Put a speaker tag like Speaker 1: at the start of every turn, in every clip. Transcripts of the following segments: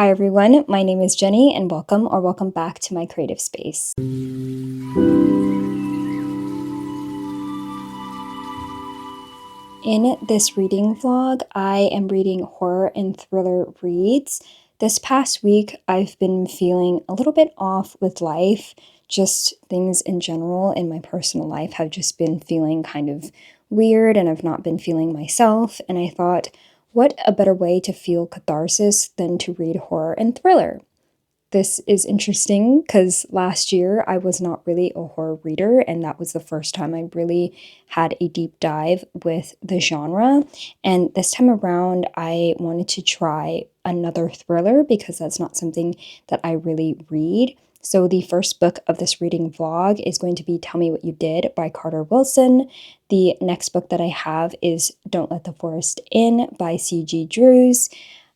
Speaker 1: Hi everyone, my name is Jenny and welcome back to my creative space. In this reading vlog, I am reading horror and thriller reads. This past week, I've been feeling a little bit off with life. Just things in general in my personal life have just been feeling kind of weird and I've not been feeling myself. And I thought, what a better way to feel catharsis than to read horror and thriller? This is interesting because last year I was not really a horror reader, and that was the first time I really had a deep dive with the genre. And this time around, I wanted to try another thriller because that's not something that I really read. So, the first book of this reading vlog is going to be Tell Me What You Did by Carter Wilson. The next book that I have is Don't Let the Forest In by C.G. Drews.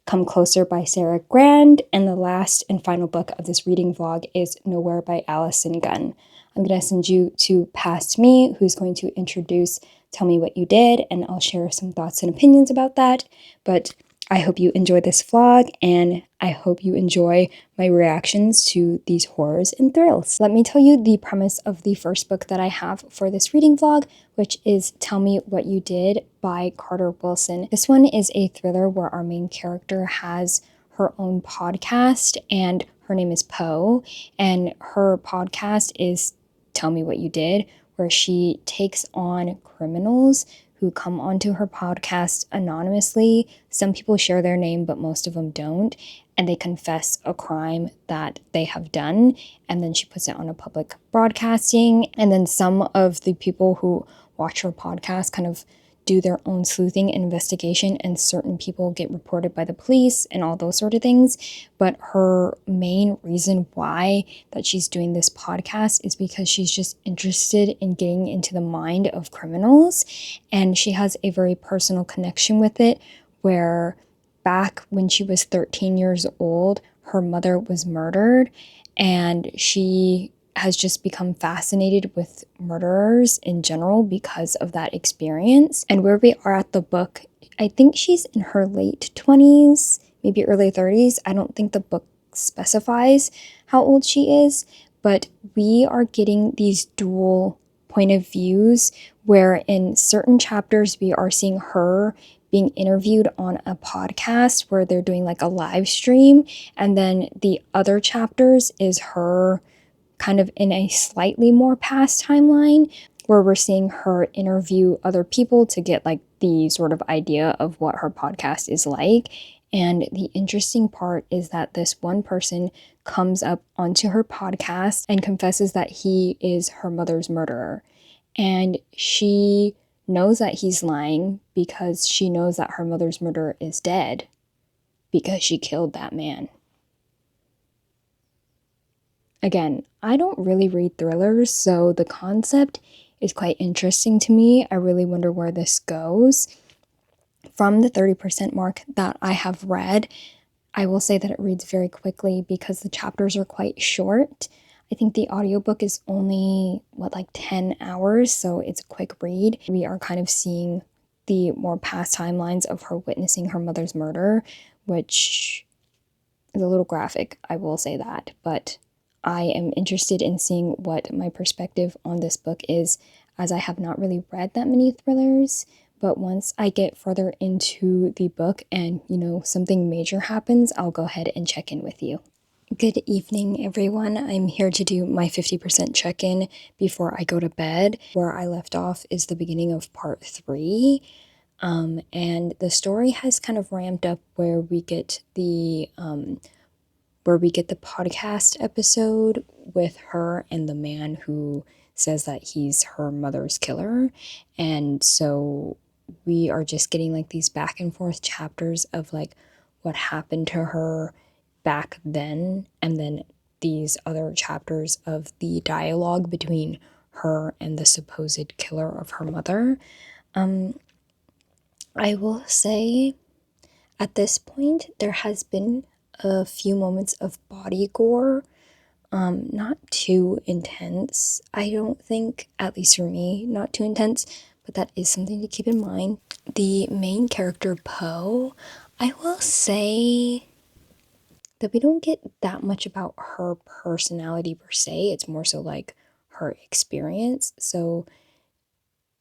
Speaker 1: Come Closer by Sarah Grand, and the last and final book of this reading vlog is Nowhere by Allison Gunn. I'm going to send you to Past Me, who's going to introduce Tell Me What You Did, and I'll share some thoughts and opinions about that. But I hope you enjoy this vlog, and I hope you enjoy my reactions to these horrors and thrills. Let me tell you the premise of the first book that I have for this reading vlog, which is Tell Me What You Did by Carter Wilson. This one is a thriller where our main character has her own podcast, and her name is Poe, and her podcast is Tell Me What You Did, where she takes on criminals who come onto her podcast anonymously. Some people share their name, but most of them don't. And they confess a crime that they have done. And then she puts it on a public broadcasting. And then some of the people who watch her podcast kind of do their own sleuthing investigation, and certain people get reported by the police and all those sort of things. But her main reason why that she's doing this podcast is because she's just interested in getting into the mind of criminals, and she has a very personal connection with it, where back when she was 13 years old, her mother was murdered, and she has just become fascinated with murderers in general because of that experience. And where we are at the book, I think she's in her late 20s, maybe early 30s. I don't think the book specifies how old she is, but we are getting these dual point of views where in certain chapters we are seeing her being interviewed on a podcast where they're doing like a live stream, and then the other chapters is her kind of in a slightly more past timeline where we're seeing her interview other people to get like the sort of idea of what her podcast is like. And the interesting part is that this one person comes up onto her podcast and confesses that he is her mother's murderer. And she knows that he's lying because she knows that her mother's murderer is dead because she killed that man. Again, I don't really read thrillers, so the concept is quite interesting to me. I really wonder where this goes. From the 30% mark that I have read, I will say that it reads very quickly because the chapters are quite short. I think the audiobook is only, like 10 hours, so it's a quick read. We are kind of seeing the more past timelines of her witnessing her mother's murder, which is a little graphic, I will say that, but I am interested in seeing what my perspective on this book is, as I have not really read that many thrillers. But once I get further into the book and, something major happens, I'll go ahead and check in with you. Good evening, everyone. I'm here to do my 50% check-in before I go to bed. Where I left off is the beginning of part 3. And the story has kind of ramped up where we get the podcast episode with her and the man who says that he's her mother's killer. And so we are just getting like these back and forth chapters of like what happened to her back then, and then these other chapters of the dialogue between her and the supposed killer of her mother. I will say at this point there has been a few moments of body gore, not too intense, I don't think, at least for me, not too intense, but that is something to keep in mind. The main character, Poe, I will say that we don't get that much about her personality per se. It's more so like her experience. So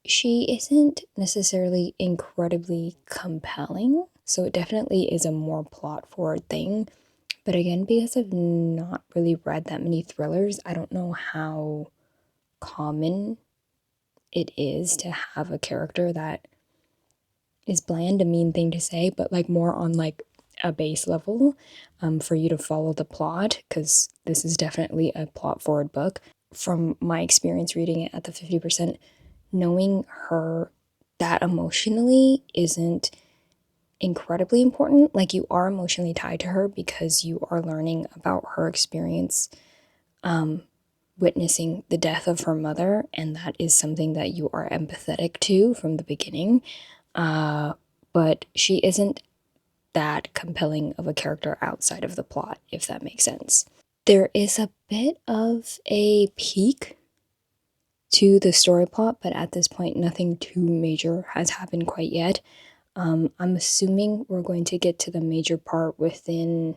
Speaker 1: she isn't necessarily incredibly compelling. So it definitely is a more plot forward thing. But again, because I've not really read that many thrillers, I don't know how common it is to have a character that is bland, a mean thing to say, but like more on like a base level, for you to follow the plot, because this is definitely a plot forward book. From my experience reading it at the 50%, knowing her that emotionally isn't incredibly important. Like, you are emotionally tied to her because you are learning about her experience, witnessing the death of her mother, and that is something that you are empathetic to from the beginning. But she isn't that compelling of a character outside of the plot, if that makes sense. There is a bit of a peak to the story plot, but at this point, nothing too major has happened quite yet. I'm assuming we're going to get to the major part within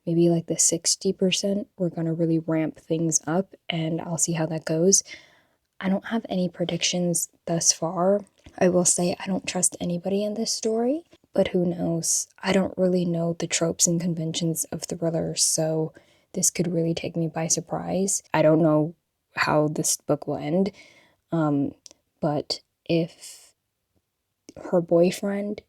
Speaker 1: maybe like the 60%. We're going to really ramp things up, and I'll see how that goes. I don't have any predictions thus far. I will say I don't trust anybody in this story, but who knows? I don't really know the tropes and conventions of thrillers, so this could really take me by surprise. I don't know how this book will end, but if her boyfriend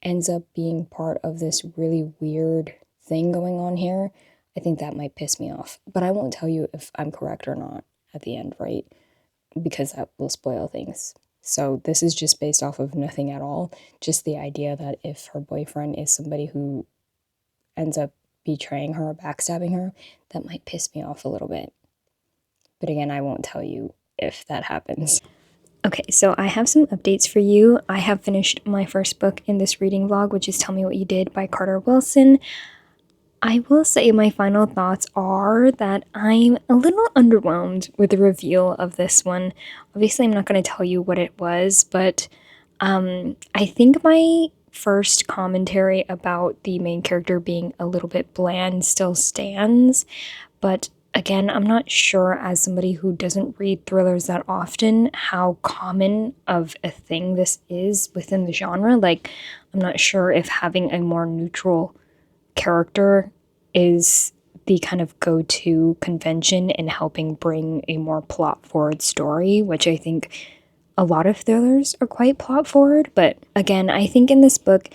Speaker 1: ends up being part of this really weird thing going on here, I think that might piss me off. But I won't tell you if I'm correct or not at the end, right? Because that will spoil things. So this is just based off of nothing at all. Just the idea that if her boyfriend is somebody who ends up betraying her or backstabbing her, that might piss me off a little bit. But again, I won't tell you if that happens. Okay, so I have some updates for you. I have finished my first book in this reading vlog, which is Tell Me What You Did by Carter Wilson. I will say my final thoughts are that I'm a little underwhelmed with the reveal of this one. Obviously, I'm not going to tell you what it was, but I think my first commentary about the main character being a little bit bland still stands. But again, I'm not sure, as somebody who doesn't read thrillers that often, how common of a thing this is within the genre. Like, I'm not sure if having a more neutral character is the kind of go-to convention in helping bring a more plot forward story, which I think a lot of thrillers are quite plot forward. But again, I think in this book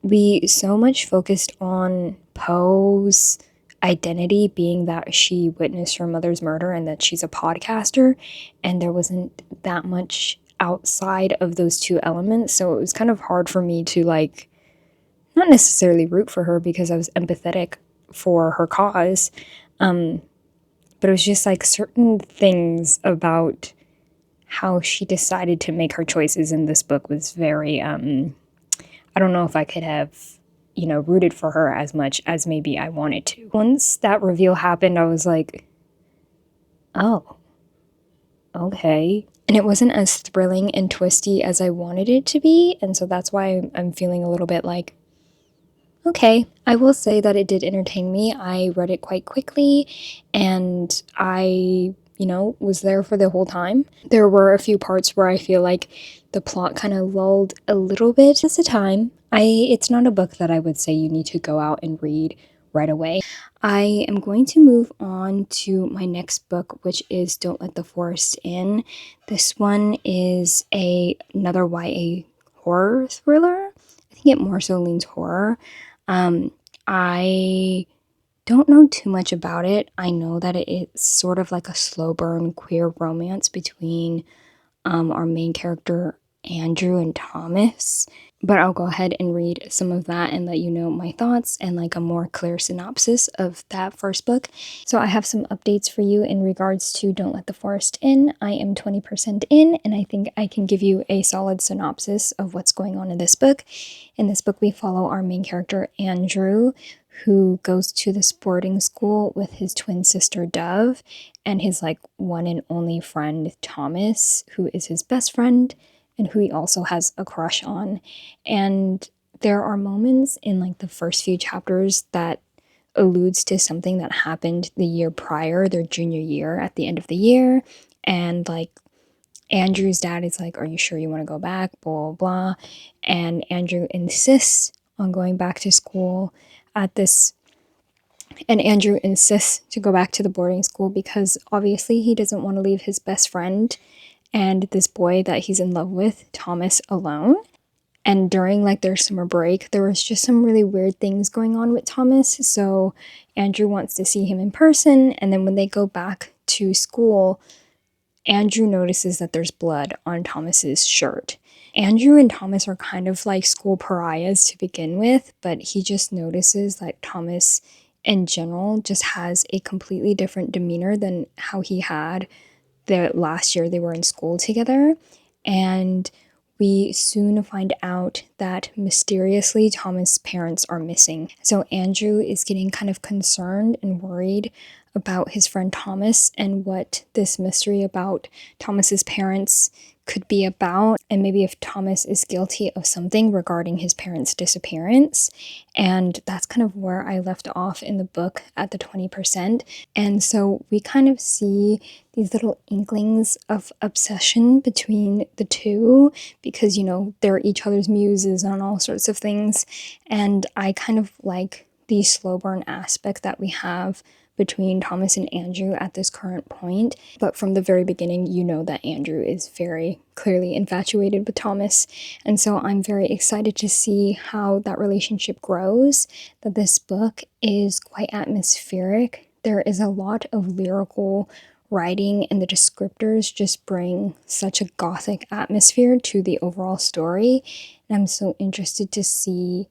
Speaker 1: we so much focused on Poe's identity being that she witnessed her mother's murder and that she's a podcaster, and there wasn't that much outside of those two elements. So it was kind of hard for me to, like, not necessarily root for her because I was empathetic for her cause. But it was just like certain things about how she decided to make her choices in this book was very, I don't know if I could have, rooted for her as much as maybe I wanted to. Once that reveal happened, I was like, oh, okay. And it wasn't as thrilling and twisty as I wanted it to be. And so that's why I'm feeling a little bit like, okay. I will say that it did entertain me. I read it quite quickly, and I, was there for the whole time. There were a few parts where I feel like the plot kind of lulled a little bit at the time. It's not a book that I would say you need to go out and read right away. I am going to move on to my next book, which is Don't Let the Forest In. This one is another YA horror thriller. I think it more so leans horror. I don't know too much about it. I know that it's sort of like a slow burn queer romance between our main character, Andrew, and Thomas. But I'll go ahead and read some of that and let you know my thoughts and like a more clear synopsis of that first book. So I have some updates for you in regards to Don't Let the Forest In. I am 20% in, and I think I can give you a solid synopsis of what's going on in this book. In this book, we follow our main character, Andrew, who goes to this boarding school with his twin sister, Dove, and his like one and only friend, Thomas, who is his best friend and who he also has a crush on. And there are moments in like the first few chapters that alludes to something that happened the year prior, their junior year, at the end of the year. And like Andrew's dad is like, "Are you sure you want to go back?" Blah, blah, blah. And Andrew insists on going back to school at this. And Andrew insists to go back to the boarding school because obviously he doesn't want to leave his best friend and this boy that he's in love with, Thomas, alone. And during like their summer break, there was just some really weird things going on with Thomas. So Andrew wants to see him in person. And then when they go back to school, Andrew notices that there's blood on Thomas's shirt. Andrew and Thomas are kind of like school pariahs to begin with, but he just notices that Thomas in general just has a completely different demeanor than how he had the last year they were in school together. And we soon find out that mysteriously Thomas' parents are missing. So Andrew is getting kind of concerned and worried about his friend Thomas and what this mystery about Thomas's parents could be about, and maybe if Thomas is guilty of something regarding his parents' disappearance. And that's kind of where I left off in the book at the 20%. And so we kind of see these little inklings of obsession between the two because, you know, they're each other's muses on all sorts of things. And I kind of like the slow burn aspect that we have between Thomas and Andrew at this current point. But from the very beginning, you know that Andrew is very clearly infatuated with Thomas. And so I'm very excited to see how that relationship grows, that this book is quite atmospheric. There is a lot of lyrical writing, and the descriptors just bring such a gothic atmosphere to the overall story. And I'm so interested to see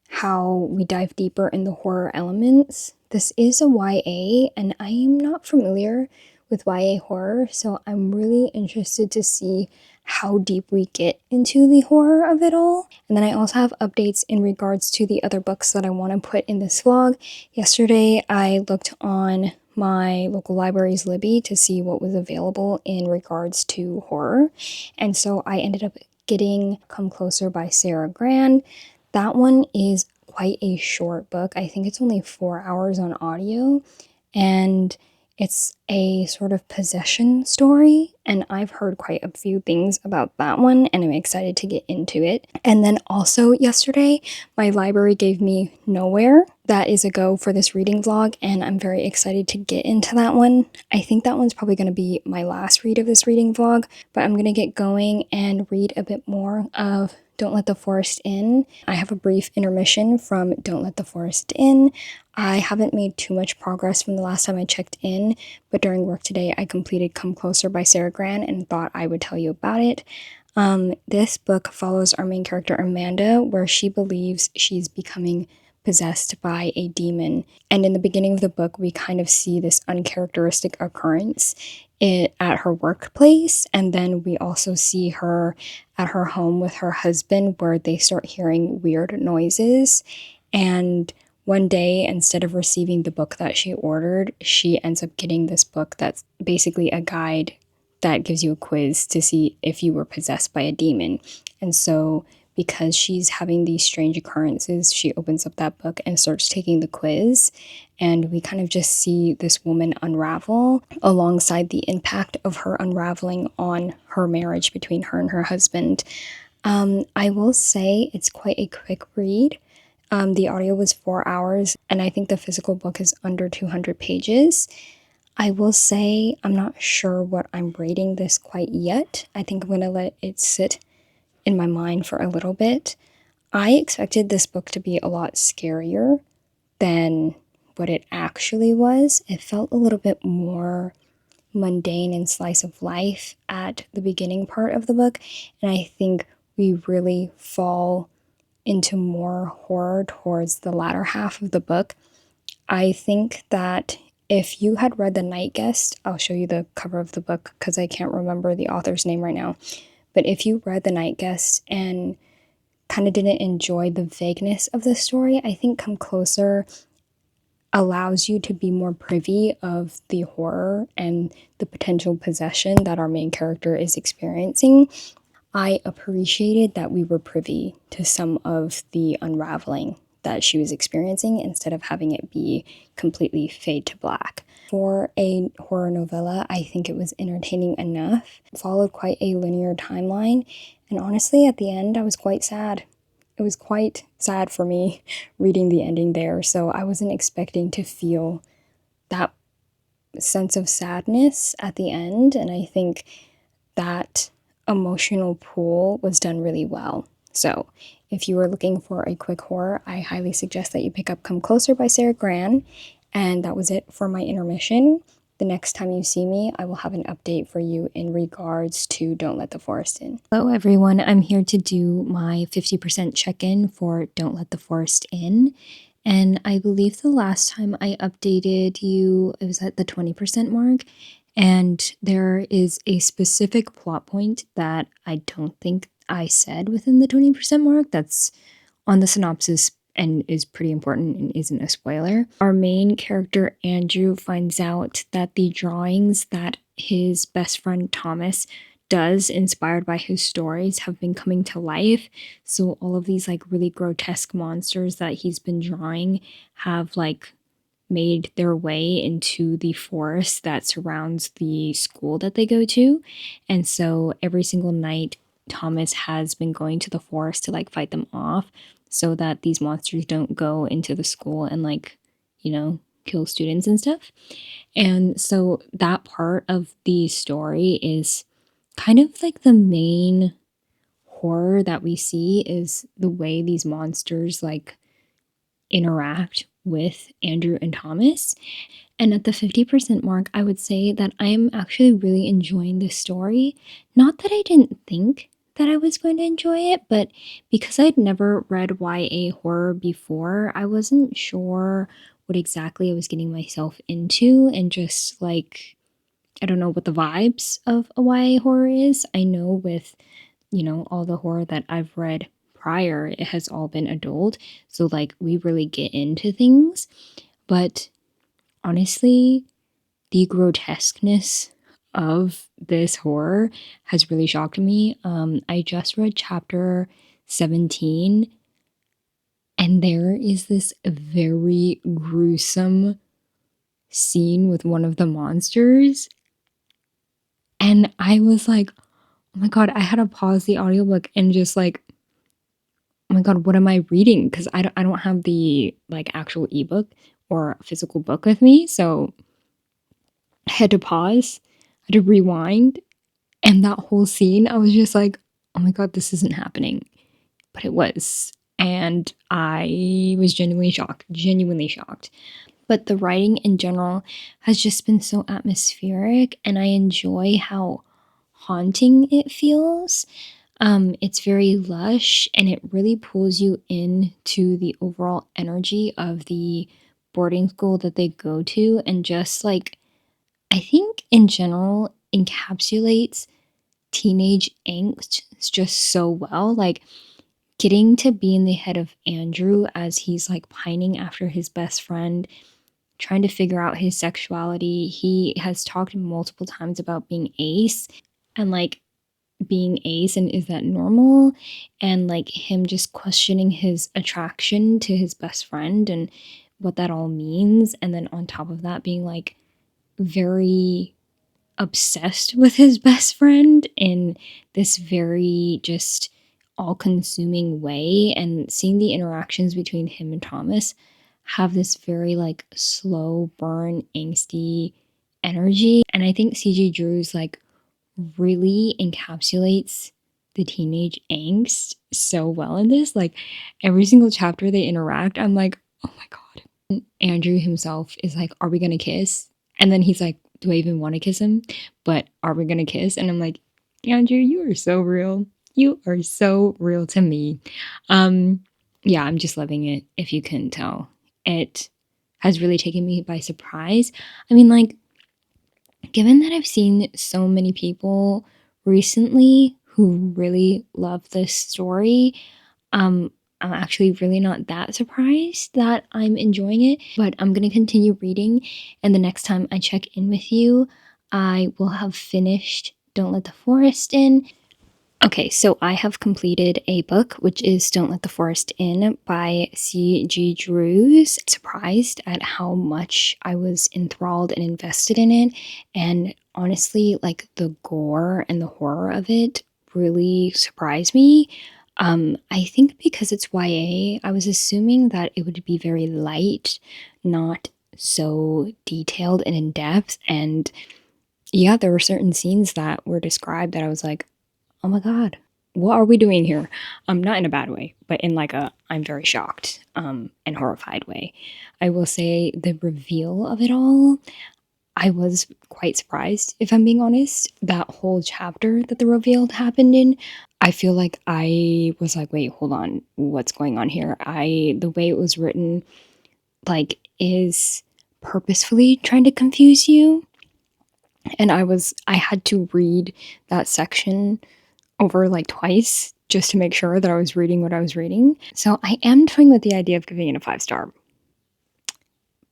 Speaker 1: how we dive deeper in the horror elements. This is a YA, and I am not familiar with YA horror, so I'm really interested to see how deep we get into the horror of it all. And then I also have updates in regards to the other books that I want to put in this vlog. Yesterday, I looked on my local library's Libby to see what was available in regards to horror. And so I ended up getting Come Closer by Sarah Grand. That one is quite a short book. I think it's only 4 hours on audio, and it's a sort of possession story, and I've heard quite a few things about that one, and I'm excited to get into it. And then also yesterday, my library gave me Nowhere. That is a go for this reading vlog, and I'm very excited to get into that one. I think that one's probably going to be my last read of this reading vlog, but I'm going to get going and read a bit more of Don't Let the Forest In. I have a brief intermission from Don't Let the Forest In. I haven't made too much progress from the last time I checked in, but during work today I completed Come Closer by Sarah Grand and thought I would tell you about it. This book follows our main character Amanda, where she believes she's becoming possessed by a demon. And in the beginning of the book, we kind of see this uncharacteristic occurrence at her workplace, and then we also see her at her home with her husband, where they start hearing weird noises. And one day, instead of receiving the book that she ordered, she ends up getting this book that's basically a guide that gives you a quiz to see if you were possessed by a demon. And so because she's having these strange occurrences, she opens up that book and starts taking the quiz. And we kind of just see this woman unravel alongside the impact of her unraveling on her marriage between her and her husband. I will say it's quite a quick read. The audio was 4 hours, and I think the physical book is under 200 pages. I will say I'm not sure what I'm rating this quite yet. I think I'm going to let it sit in my mind for a little bit. I expected this book to be a lot scarier than what it actually was. It felt a little bit more mundane and slice of life at the beginning part of the book, and I think we really fall into more horror towards the latter half of the book. I think that if you had read The Night Guest, I'll show you the cover of the book because I can't remember the author's name right now, but if you read The Night Guest and kind of didn't enjoy the vagueness of the story, I think Come Closer allows you to be more privy of the horror and the potential possession that our main character is experiencing. I appreciated that we were privy to some of the unraveling that she was experiencing instead of having it be completely fade to black. For a horror novella, I think it was entertaining enough. It followed quite a linear timeline, and honestly, at the end, I was quite sad. It was quite sad for me reading the ending there, so I wasn't expecting to feel that sense of sadness at the end, and I think that emotional pull was done really well. So, if you are looking for a quick horror, I highly suggest that you pick up Come Closer by Sarah Gran. And that was it for my intermission. The next time you see me, I will have an update for you in regards to Don't Let the Forest In. Hello, everyone. I'm here to do my 50% check in for Don't Let the Forest In. And I believe the last time I updated you, it was at the 20% mark. And there is a specific plot point that I don't think I said within the 20% mark that's on the synopsis and is pretty important and isn't a spoiler. Our main character, Andrew, finds out that the drawings that his best friend Thomas does, inspired by his stories, have been coming to life. So all of these like really grotesque monsters that he's been drawing have like made their way into the forest that surrounds the school that they go to. And so every single night, Thomas has been going to the forest to like fight them off so that these monsters don't go into the school and like, kill students and stuff. And so that part of the story is kind of like the main horror that we see is the way these monsters like interact with Andrew and Thomas. And at the 50% mark, I would say that I am actually really enjoying this story. Not that I didn't think that I was going to enjoy it, but because I'd never read YA horror before, I wasn't sure what exactly I was getting myself into, and just like, I don't know what the vibes of a YA horror is. I know with, all the horror that I've read prior, it has all been adult. So, like, we really get into things. But honestly, the grotesqueness of this horror has really shocked me. I just read chapter 17, and there is this very gruesome scene with one of the monsters. And I was like, oh my God, I had to pause the audiobook and just like, oh my God, what am I reading? Because I don't have the like actual ebook or physical book with me. So I had to pause, I had to rewind. And that whole scene, I was just like, oh my God, this isn't happening. But it was. And I was genuinely shocked, genuinely shocked. But the writing in general has just been so atmospheric, and I enjoy how haunting it feels. It's very lush, and it really pulls you into the overall energy of the boarding school that they go to, and just like, I think in general encapsulates teenage angst just so well. Like, getting to be in the head of Andrew as he's like pining after his best friend, trying to figure out his sexuality. He has talked multiple times about being ace, and like, being ace, and is that normal? And like him just questioning his attraction to his best friend and what that all means. And then on top of that, being like very obsessed with his best friend in this very just all consuming way, and seeing the interactions between him and Thomas have this very like slow burn angsty energy. And I think CG Drew's like really encapsulates the teenage angst so well in this. Like, every single chapter they interact, I'm like, oh my God. Andrew himself is like, are we gonna kiss? And then he's like, do I even want to kiss him? But are we gonna kiss? And I'm like, Andrew, you are so real. You are so real to me. Yeah, I'm just loving it, if you couldn't tell. It has really taken me by surprise. I mean, like, given that I've seen so many people recently who really love this story, I'm actually really not that surprised that I'm enjoying it, but I'm going to continue reading. And the next time I check in with you, I will have finished Don't Let the Forest In. Okay, so I have completed a book, which is Don't Let the Forest In by C.G. Drews. Surprised at how much I was enthralled and invested in it. And honestly, like the gore and the horror of it really surprised me. I think because it's YA, I was assuming that it would be very light, not so detailed and in depth. And yeah, there were certain scenes that were described that I was like, oh my god, what are we doing here? Not in a bad way, but in like a I'm very shocked and horrified way. I will say the reveal of it all, I was quite surprised, if I'm being honest. That whole chapter that the reveal happened in, I feel like I was like, wait, hold on, what's going on here? The way it was written, like, is purposefully trying to confuse you. And I had to read that section over like twice just to make sure that I was reading what I was reading. So I am toying with the idea of giving it a 5 star,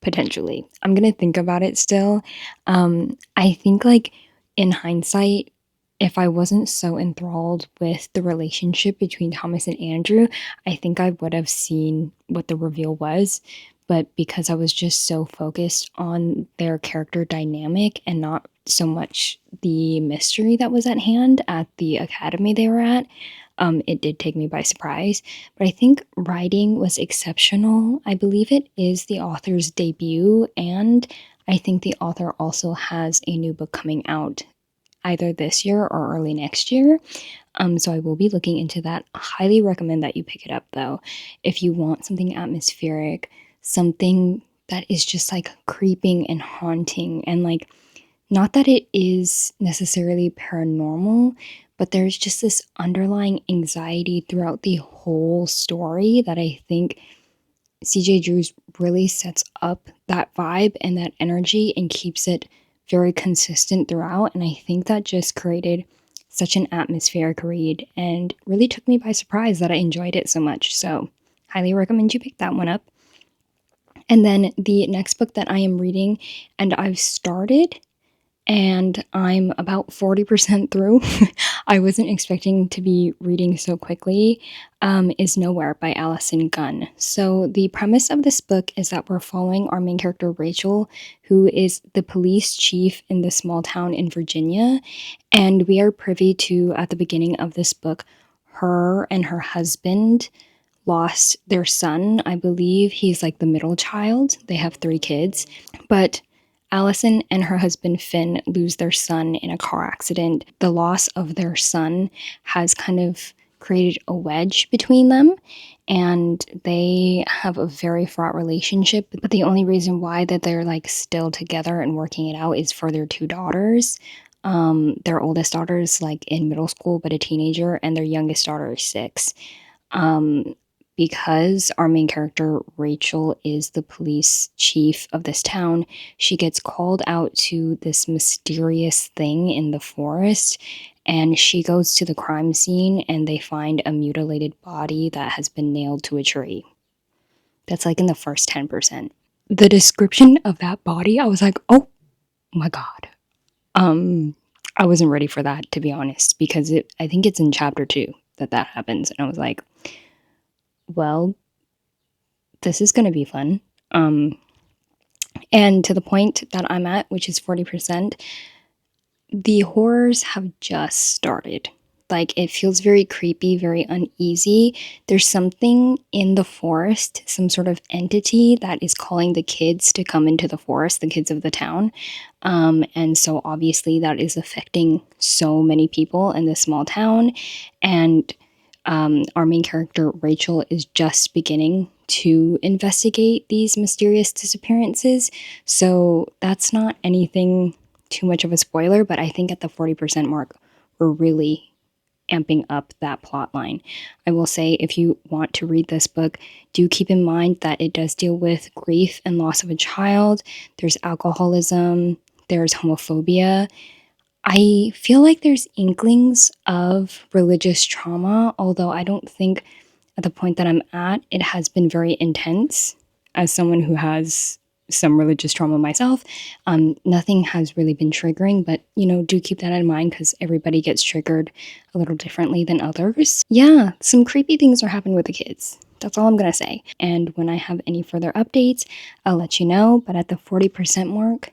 Speaker 1: potentially. I'm gonna think about it still. I think like in hindsight, if I wasn't so enthralled with the relationship between Thomas and Andrew, I think I would have seen what the reveal was. But because I was just so focused on their character dynamic and not so much the mystery that was at hand at the academy they were at, it did take me by surprise. But I think writing was exceptional. I believe it is the author's debut, and I think the author also has a new book coming out either this year or early next year. So I will be looking into that. Highly recommend that you pick it up though. If you want something atmospheric, something that is just like creeping and haunting, and like not that it is necessarily paranormal, but there's just this underlying anxiety throughout the whole story that I think CJ Drews really sets up that vibe and that energy and keeps it very consistent throughout. And I think that just created such an atmospheric read and really took me by surprise that I enjoyed it so much. So, highly recommend you pick that one up. And then the next book that I am reading and I've started and I'm about 40% through. I wasn't expecting to be reading so quickly, is Nowhere by Allison Gunn. So, the premise of this book is that we're following our main character, Rachel, who is the police chief in this small town in Virginia. And we are privy to, at the beginning of this book, her and her husband lost their son. I believe he's like the middle child. They have 3 kids. But Allison and her husband Finn lose their son in a car accident. The loss of their son has kind of created a wedge between them, and they have a very fraught relationship. But the only reason why that they're like still together and working it out is for their 2 daughters. Their oldest daughter is like in middle school but a teenager, and their youngest daughter is 6. Um, because our main character, Rachel, is the police chief of this town, she gets called out to this mysterious thing in the forest. And she goes to the crime scene and they find a mutilated body that has been nailed to a tree. That's like in the first 10%. The description of that body, I was like, oh my God. I wasn't ready for that, to be honest, because I think it's in chapter 2 that happens. And I was like, well, this is going to be fun. And to the point that I'm at, which is 40%, the horrors have just started. Like, it feels very creepy, very uneasy. There's something in the forest, some sort of entity that is calling the kids to come into the forest, the kids of the town. And so, obviously, that is affecting so many people in this small town. And our main character, Rachel, is just beginning to investigate these mysterious disappearances. So that's not anything too much of a spoiler, but I think at the 40% mark, we're really amping up that plot line. I will say, if you want to read this book, do keep in mind that it does deal with grief and loss of a child. There's alcoholism, there's homophobia. I feel like there's inklings of religious trauma, although I don't think at the point that I'm at, it has been very intense as someone who has some religious trauma myself. Nothing has really been triggering, but do keep that in mind because everybody gets triggered a little differently than others. Yeah, some creepy things are happening with the kids. That's all I'm gonna say. And when I have any further updates, I'll let you know. But at the 40% mark,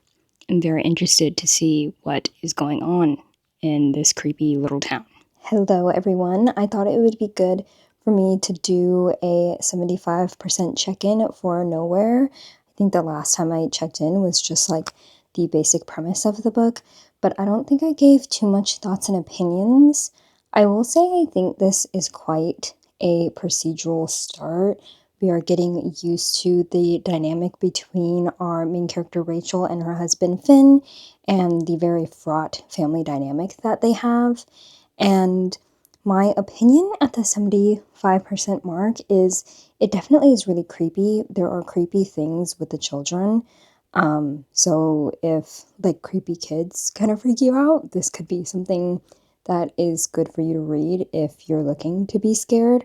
Speaker 1: I'm very interested to see what is going on in this creepy little town. Hello, everyone. I thought it would be good for me to do a 75% check in for Nowhere. I think the last time I checked in was just like the basic premise of the book, but I don't think I gave too much thoughts and opinions. I will say I think this is quite a procedural start. We are getting used to the dynamic between our main character Rachel and her husband Finn and the very fraught family dynamic that they have. And my opinion at the 75% mark is it definitely is really creepy. There are creepy things with the children. So if like creepy kids kind of freak you out, this could be something that is good for you to read if you're looking to be scared.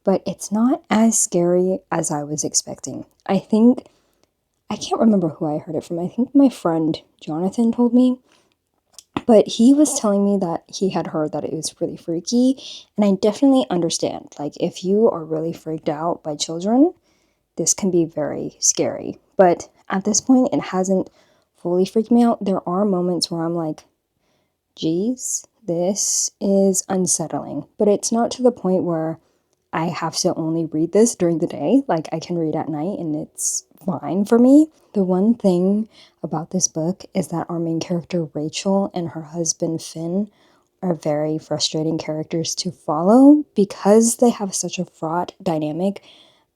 Speaker 1: But it's not as scary as I was expecting. I can't remember who I heard it from. I think my friend Jonathan told me, but he was telling me that he had heard that it was really freaky, and I definitely understand. Like, if you are really freaked out by children, this can be very scary. But at this point, it hasn't fully freaked me out. There are moments where I'm like, geez, this is unsettling. But it's not to the point where I have to only read this during the day. Like, I can read at night and it's fine for me. The one thing about this book is that our main character, Rachel, and her husband, Finn, are very frustrating characters to follow because they have such a fraught dynamic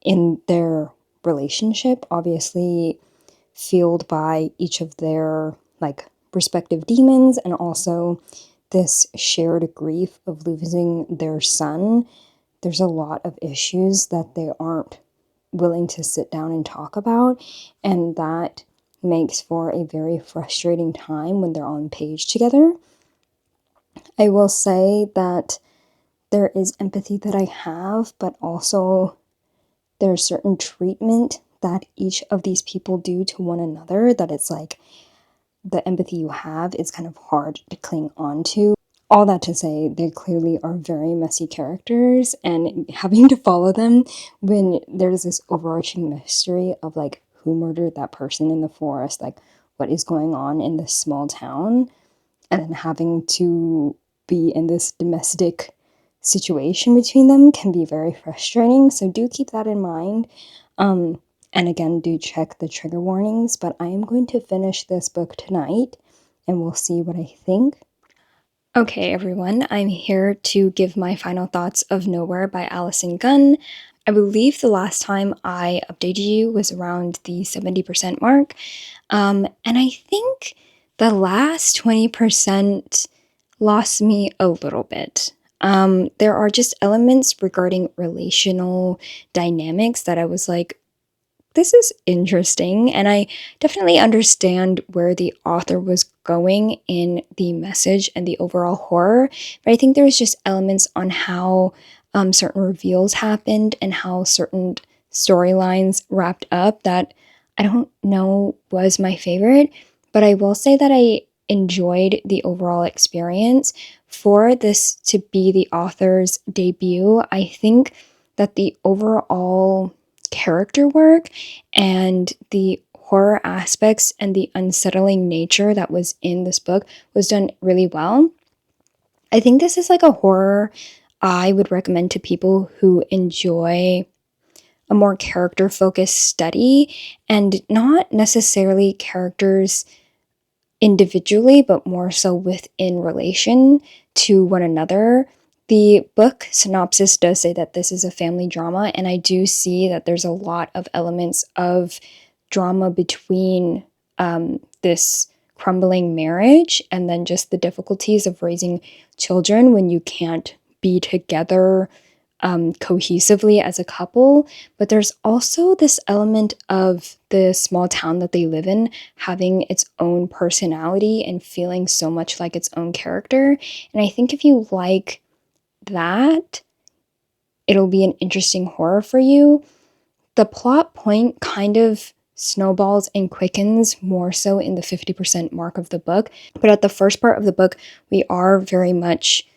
Speaker 1: in their relationship, obviously fueled by each of their like respective demons and also this shared grief of losing their son. There's a lot of issues that they aren't willing to sit down and talk about, and that makes for a very frustrating time when they're on page together. I will say that there is empathy that I have, but also there's certain treatment that each of these people do to one another that it's like the empathy you have is kind of hard to cling on to. All that to say, they clearly are very messy characters, and having to follow them when there's this overarching mystery of like who murdered that person in the forest, like what is going on in this small town, and then having to be in this domestic situation between them can be very frustrating. So do keep that in mind. And again, do check the trigger warnings. But I am going to finish this book tonight and we'll see what I think. Okay, everyone, I'm here to give my final thoughts of Nowhere by Alison Gunn. I believe the last time I updated you was around the 70% mark. And I think the last 20% lost me a little bit. There are just elements regarding relational dynamics that I was like, this is interesting, and I definitely understand where the author was going in the message and the overall horror, but I think there's just elements on how certain reveals happened and how certain storylines wrapped up that I don't know was my favorite, but I will say that I enjoyed the overall experience. For this to be the author's debut, I think that the overall character work and the horror aspects and the unsettling nature that was in this book was done really well. I think this is like a horror I would recommend to people who enjoy a more character focused study and not necessarily characters individually, but more so within relation to one another. The book synopsis does say that this is a family drama, and I do see that there's a lot of elements of drama between this crumbling marriage and then just the difficulties of raising children when you can't be together cohesively as a couple. But there's also this element of the small town that they live in having its own personality and feeling so much like its own character. And I think if you like that, it'll be an interesting horror for you. The plot point kind of snowballs and quickens more so in the 50% mark of the book. But at the first part of the book, we are very much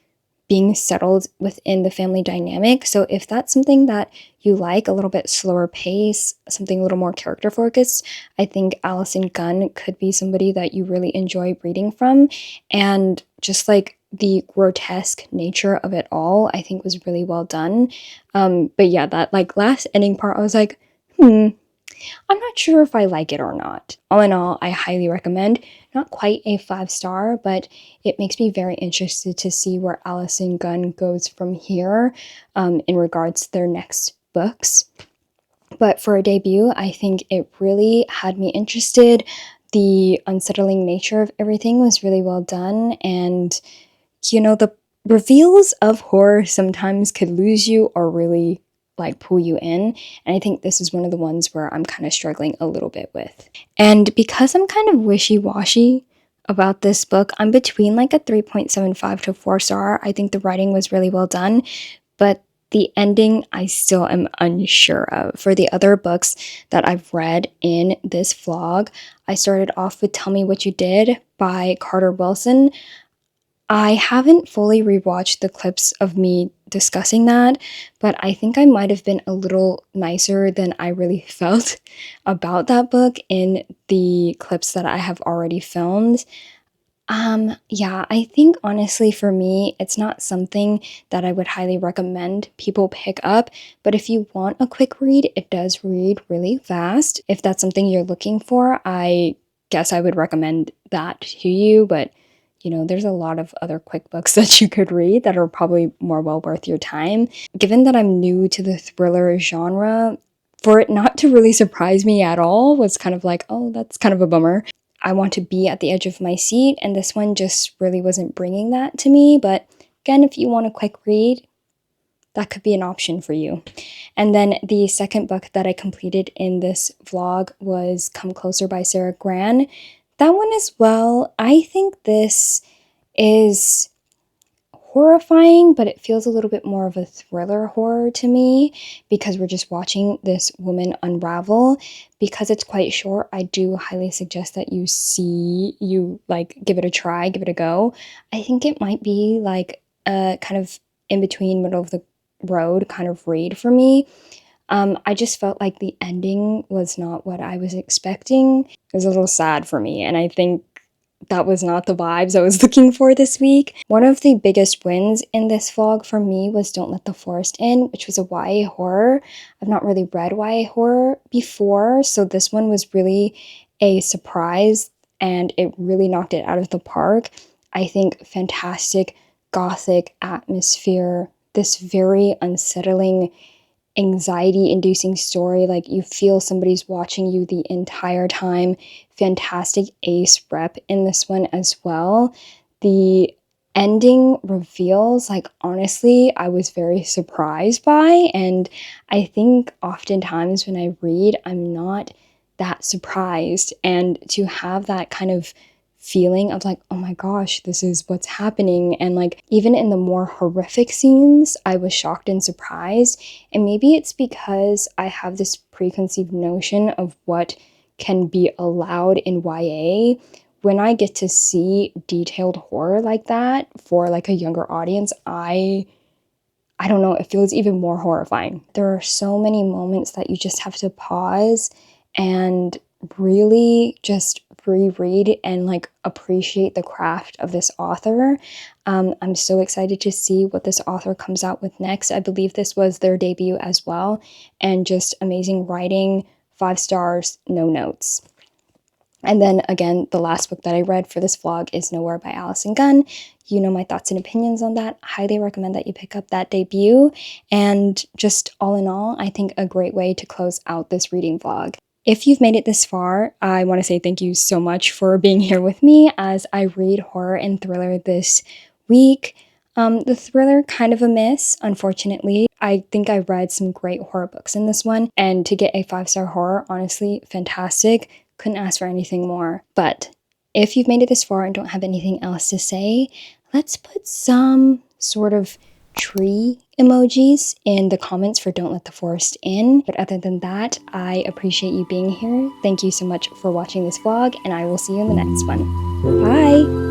Speaker 1: being settled within the family dynamic. So if that's something that you like, a little bit slower pace, something a little more character focused, I think Alison Gunn could be somebody that you really enjoy reading from. And just like the grotesque nature of it all, I think was really well done. But yeah, that like last ending part, I was like, I'm not sure if I like it or not. All in all, I highly recommend. Not quite a 5-star, but it makes me very interested to see where Alison Gunn goes from here in regards to their next books. But for a debut, I think it really had me interested. The unsettling nature of everything was really well done. And, the reveals of horror sometimes could lose you or really like pull you in. And I think this is one of the ones where I'm kind of struggling a little bit with. And because I'm kind of wishy-washy about this book, I'm between like a 3.75 to 4-star. I think the writing was really well done, but the ending I still am unsure of. For the other books that I've read in this vlog, I started off with Tell Me What You Did by Carter Wilson. I haven't fully rewatched the clips of me discussing that, but I think I might have been a little nicer than I really felt about that book in the clips that I have already filmed. Yeah, I think honestly for me, it's not something that I would highly recommend people pick up, but if you want a quick read, it does read really fast. If that's something you're looking for, I guess I would recommend that to you, but there's a lot of other quick books that you could read that are probably more well worth your time. Given that I'm new to the thriller genre, for it not to really surprise me at all was kind of like, oh, that's kind of a bummer. I want to be at the edge of my seat, and this one just really wasn't bringing that to me. But again, if you want a quick read, that could be an option for you. And then the second book that I completed in this vlog was Come Closer by Sarah Gran. That one as well, I think this is horrifying, but it feels a little bit more of a thriller horror to me because we're just watching this woman unravel. Because it's quite short, I do highly suggest that you like give it a try, give it a go. I think it might be like a kind of in between, middle of the road kind of read for me. I just felt like the ending was not what I was expecting. It was a little sad for me, and I think that was not the vibes I was looking for this week. One of the biggest wins in this vlog for me was Don't Let the Forest In, which was a YA horror. I've not really read YA horror before, so this one was really a surprise, and it really knocked it out of the park. I think fantastic gothic atmosphere, this very unsettling anxiety-inducing story, like you feel somebody's watching you the entire time. Fantastic ace rep in this one as well. The ending reveals, like honestly, I was very surprised by, and I think oftentimes when I read, I'm not that surprised, and to have that kind of feeling of like, oh my gosh, this is what's happening. And like, even in the more horrific scenes, I was shocked and surprised. And maybe it's because I have this preconceived notion of what can be allowed in YA. When I get to see detailed horror like that for like a younger audience, I don't know, it feels even more horrifying. There are so many moments that you just have to pause and really just reread and like appreciate the craft of this author. I'm so excited to see what this author comes out with next. I believe this was their debut as well, and just amazing writing, 5 stars, no notes. And then again, the last book that I read for this vlog is Nowhere by Alison Gunn. You know my thoughts and opinions on that. Highly recommend that you pick up that debut. And just all in all, I think a great way to close out this reading vlog. If you've made it this far, I want to say thank you so much for being here with me as I read horror and thriller this week. The thriller kind of a miss, unfortunately. I think I read some great horror books in this one, and to get a 5-star horror, honestly, fantastic. Couldn't ask for anything more. But if you've made it this far and don't have anything else to say, let's put some sort of tree emojis in the comments for Don't Let the Forest In. But other than that, I appreciate you being here. Thank you so much for watching this vlog, and I will see you in the next one. Bye!